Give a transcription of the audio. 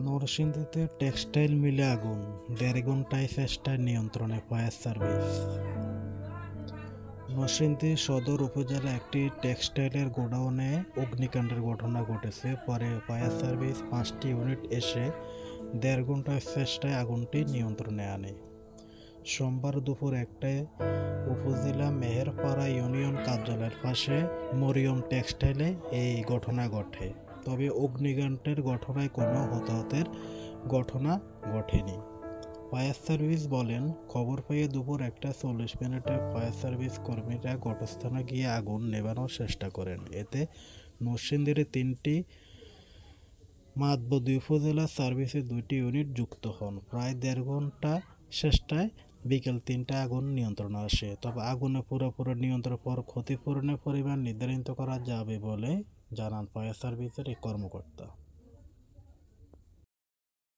নরসিংদীতে টেক্সটাইল মিলে আগুন, ১.৫ ঘণ্টায় চেষ্টায় নিয়ন্ত্রণে ফায়ার সার্ভিস। নরসিংদী সদর উপজেলা একটি টেক্সটাইলের গোডাউনে অগ্নিকাণ্ডের ঘটনা ঘটেছে। পরে ফায়ার সার্ভিস ৫টি ইউনিট এসে ১.৫ ঘণ্টার চেষ্টায় আগুনটি নিয়ন্ত্রণে আনে। সোমবার দুপুর ১টায় উপজেলা মেহেরপাড়া ইউনিয়ন কার্যালয়ের পাশে মরিয়ম টেক্সটাইলে এই ঘটনা ঘটে। তবে অগ্নিকাণ্ডের ঘটনায় কোনো হতাহতের ঘটনা ঘটেনি। ফায়ার সার্ভিস বলেন, খবর পেয়ে দুপুর ১টা ৪০ মিনিটে ফায়ার সার্ভিস কর্মীরা ঘটনাস্থলে গিয়ে আগুন নেভানোর চেষ্টা করেন। এতে নরসিংদীর ৩টি মাতবদী উপজেলা সার্ভিসের ২টি ইউনিট যুক্ত হন। প্রায় ১.৫ ঘণ্টা চেষ্টায় বিকেল ৩টায় আগুন নিয়ন্ত্রণে আসে। তবে আগুনে পুরোপুরি নিয়ন্ত্রণের পর ক্ষতিপূরণের পরিমাণ নির্ধারিত করা যাবে বলে জানান ফায়ার সার্ভিসের এই কর্মকর্তা।